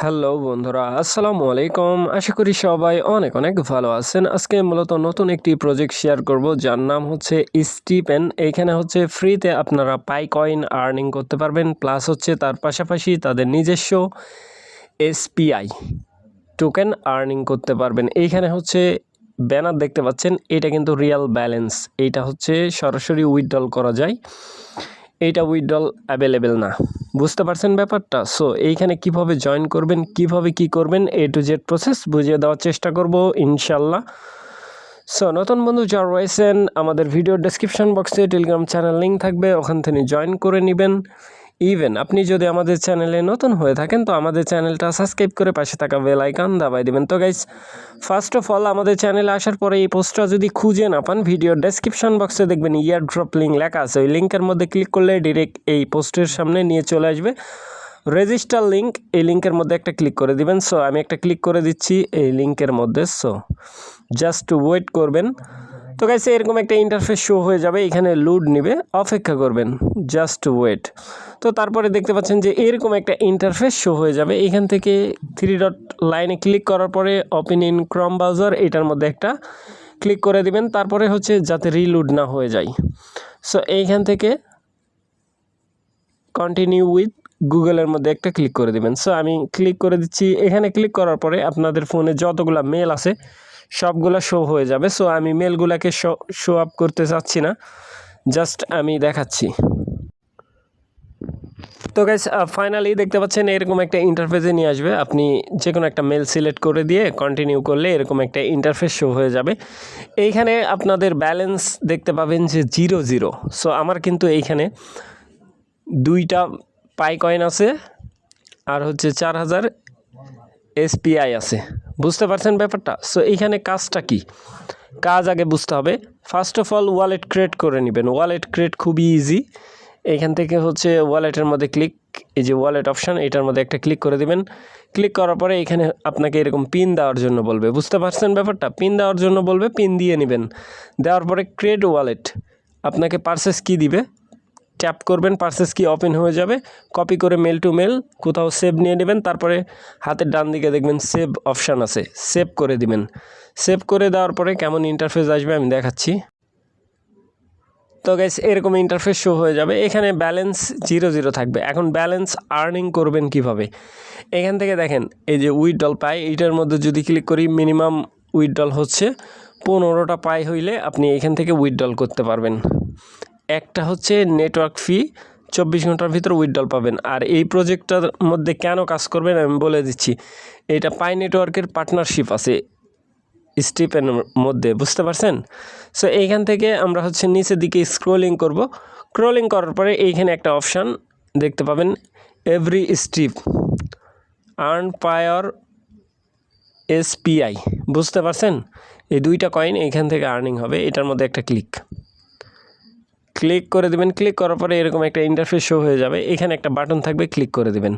Hello বন্ধুরা, আসসালামু আলাইকুম। আশা করি সবাই অনেক অনেক ভালো আছেন। আজকে মূলত নতুন একটি প্রজেক্ট শেয়ার করব, যার নাম হচ্ছে স্টিপেন। এইখানে হচ্ছে ফ্রিতে আপনারা পাই কয়েন আর্নিং করতে পারবেন, প্লাস হচ্ছে তার পাশাপাশি তাদের নিজস্ব এসপিআই টোকেন আর্নিং করতে পারবেন। এইখানে হচ্ছে ব্যানার দেখতে পাচ্ছেন, এটা কিন্তু রিয়েল ব্যালেন্স। এইটা হচ্ছে সরাসরি উইথড্রল করা যায়, এইটা উইথড্রল অ্যাভেলেবেল না। বুঝতে পারছেন ব্যাপারটা? সো এইখানে কিভাবে জয়েন করবেন, কিভাবে কি করবেন, এ টু জেড প্রসেস বুঝিয়ে দেওয়ার চেষ্টা করব ইনশাল্লাহ। সো নতুন বন্ধু যারা রয়েছেন, আমাদের ভিডিও ডেসক্রিপশন বক্সে টেলিগ্রাম চ্যানেল লিঙ্ক থাকবে, ওখান থেকে জয়েন করে নেবেন। ইভেন আপনি যদি আমাদের চ্যানেলে নতুন হয়ে থাকেন, তো আমাদের চ্যানেলটা সাবস্ক্রাইব করে পাশে থাকা বেল আইকন দাবাই দেবেন। তো গাইস, ফার্স্ট অফ অল আমাদের চ্যানেলে আসার পরে এই পোস্টটা যদি খুঁজে না পান, ভিডিও ডেসক্রিপশন বক্সে দেখবেন ইয়ার ড্রপ লিঙ্ক লেখা আছে। ওই লিঙ্কের মধ্যে ক্লিক করলে ডিরেক্ট এই পোস্টের সামনে নিয়ে চলে আসবে রেজিস্টার লিঙ্ক। এই লিঙ্কের মধ্যে একটা ক্লিক করে দিবেন। সো আমি একটা ক্লিক করে দিচ্ছি এই লিঙ্কের মধ্যে। সো জাস্ট ওয়েট করবেন। তো গাইস, এরকম একটা ইন্টারফেস শো হয়ে যাবে, এখানে লোড নেবে, অপেক্ষা করবেন, জাস্ট ওয়েট। তো তারপরে দেখতে পাচ্ছেন যে এরকম একটা ইন্টারফেস শো হয়ে যাবে। এখান থেকে 3 ডট লাইনে ক্লিক করার পরে ওপেন ইন ক্রোম ব্রাউজার, এটার মধ্যে একটা ক্লিক করে দিবেন। তারপরে হচ্ছে যাতে রিলোড না হয়ে যায়, সো এইখান থেকে কন্টিনিউ উইথ গুগলের মধ্যে একটা ক্লিক করে দিবেন। সো আমি ক্লিক করে দিচ্ছি। এখানে ক্লিক করার পরে আপনাদের ফোনে যতগুলো মেল আছে সবগুলো শো হয়ে যাবে। সো আমি মেলগুলোকে শো আপ করতে চাচ্ছি না, জাস্ট আমি দেখাচ্ছি। তো গাইস, ফাইনালি দেখতে পাচ্ছেন এরকম একটা ইন্টারফেসে নিয়ে আসবে। আপনি যে কোনো একটা মেল সিলেক্ট করে দিয়ে কন্টিনিউ করলে এরকম একটা ইন্টারফেস শো হয়ে যাবে। এইখানে আপনাদের ব্যালেন্স দেখতে পাবেন যে 0 সো আমার কিন্তু এইখানে 2টা পাই কয়েন আছে আর হচ্ছে 4000 এসপিআই আছে। বুঝতে পারছেন ব্যাপারটা? সো এইখানে কাজটা কি, কাজ আগে বুঝতে হবে। First of all wallet create করে নেবেন। ওয়ালেট ক্রিয়েট খুবই ইজি। এইখান থেকে হচ্ছে ওয়ালেটের মধ্যে ক্লিক, এই যে ওয়ালেট অপশান, এটার মধ্যে একটা ক্লিক করে দিবেন। ক্লিক করার পরে এখানে আপনাকে এরকম পিন দেওয়ার জন্য বলবে। বুঝতে পারছেন ব্যাপারটা? পিন দেওয়ার জন্য বলবে, পিন দিয়ে নেবেন। দেওয়ার পরে ক্রিয়েট ওয়ালেট, আপনাকে পারচেস কি দিবে, ট্যাপ করবেন, পারচেস কি ওপেন হয়ে যাবে। কপি করে মেল টু মেল কোথাও সেভ নিয়ে নেবেন। তারপরে হাতের ডান দিকে দেখবেন সেভ অপশান আছে, সেভ করে দিবেন। সেভ করে দেওয়ার পরে কেমন ইন্টারফেস আসবে আমি দেখাচ্ছি। তো গাইস, এরকম ইন্টারফেস শো হয়ে যাবে। এখানে ব্যালেন্স 0 থাকবে। এখন ব্যালেন্স আর্নিং করবেন কিভাবে, এখান থেকে দেখেন এই যে উইথড্রল পাই, এইটার মধ্যে যদি ক্লিক করি, মিনিমাম উইথড্রল হচ্ছে 15টা পাই হইলে আপনি এখান থেকে উইথড্রল করতে পারবেন। একটা হচ্ছে নেটওয়ার্ক ফি, 24 ঘন্টার ভিতরে উইথড্রল পাবেন। আর এই প্রজেক্টটার মধ্যে কেন কাজ করবেন আমি বলে দিচ্ছি। এটা পাই নেটওয়ার্কের পার্টনারশিপ আছে স্টিপেনের মধ্যে, বুঝতে পারছেন? সো এইখান থেকে আমরা হচ্ছে নিচের দিকে স্ক্রোলিং করব। স্ক্রোলিং করার পরে এইখানে একটা অপশান দেখতে পাবেন, এভরি স্টিপ আর্ন পাওয়ার এসপিআই। বুঝতে পারছেন? এই 2টা কয়েন এইখান থেকে আর্নিং হবে। এটার মধ্যে একটা ক্লিক করে দেবেন। ক্লিক করার পরে এরকম একটা ইন্টারফেস শো হয়ে যাবে। এখানে একটা বাটন থাকবে, ক্লিক করে দেবেন।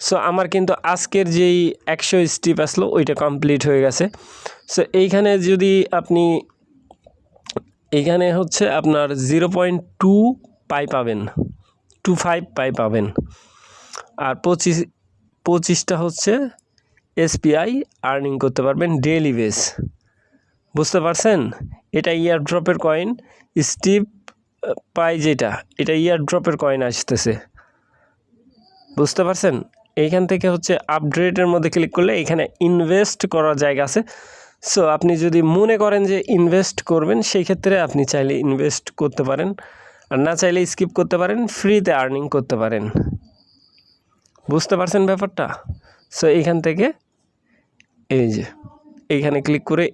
সো আমার কিন্তু আজকের যেই 100 স্টিপ আসলো ওইটা কমপ্লিট হয়ে গেছে। সো এইখানে যদি আপনি, এইখানে হচ্ছে আপনার 0.2 পাই পাবেন, 25 পাই পাবেন। আর 25টা হচ্ছে এসপিআই আর্নিং করতে পারবেন ডেইলি বেস। বুঝতে পারছেন? এটা ইয়ার ড্রপের কয়েন, স্টিপ পাই যেটা, এটা ইয়ার ড্রপের কয়েন আসতেছে। বুঝতে পারছেন? এইখান থেকে হচ্ছে আপডেটের মধ্যে ক্লিক করলে এখানে ইনভেস্ট করার জায়গা আছে। সো আপনি যদি মনে করেন যে ইনভেস্ট করবেন, সেই ক্ষেত্রে আপনি চাইলে ইনভেস্ট করতে পারেন, আর না চাইলে স্কিপ করতে পারেন, ফ্রিতে আর্নিং করতে পারেন। বুঝতে পারছেন ব্যাপারটা? সো এইখান থেকে এই যে এইখানে ক্লিক করে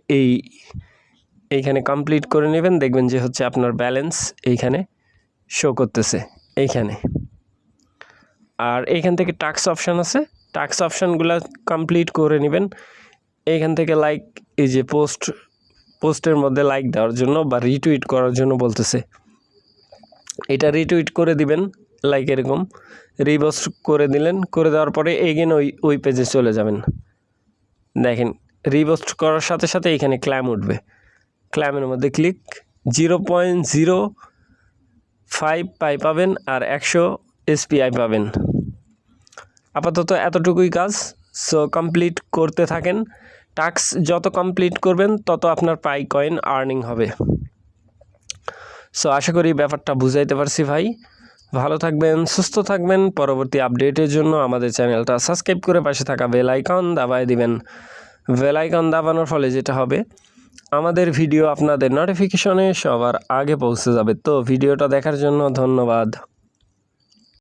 এইখানে কমপ্লিট করে নেবেন। দেখবেন যে হচ্ছে আপনার ব্যালেন্স এইখানে শো করতেছে এইখানে। আর এইখান থেকে টাস্ক অপশান আছে, টাস্ক অপশানগুলো কমপ্লিট করে নেবেন। এইখান থেকে লাইক, এই যে পোস্টের মধ্যে লাইক দেওয়ার জন্য বা রিটুইট করার জন্য বলতেছে, এটা রিটুইট করে দিবেন। লাইক এরকম রিপোস্ট করে দিলেন, করে দেওয়ার পরে এগেন ওই পেজে চলে যাবেন। দেখেন রিপোস্ট করার সাথে সাথে এখানে ক্ল্যাম উঠবে। ক্ল্যামের মধ্যে ক্লিক, 0.05 পাই পাবেন আর 100 এসপিআই পাবেন। আপাতত এতটুকুই কাজ। সো কমপ্লিট করতে থাকেন। টাস্ক যত কমপ্লিট করবেন তত আপনার পাই কয়েন আর্নিং হবে। সো আশা করি ব্যাপারটা বুঝাইতে পারছি ভাই। ভালো থাকবেন, সুস্থ থাকবেন। পরবর্তী আপডেটের জন্য আমাদের চ্যানেলটা সাবস্ক্রাইব করে পাশে থাকা বেল আইকন দাবায় দিবেন। বেল আইকন দাবানোর ফলে যেটা হবে, আমাদের ভিডিও আপনাদের নোটিফিকেশনে সবার আগে পৌঁছে যাবে। তো ভিডিওটা দেখার জন্য ধন্যবাদ।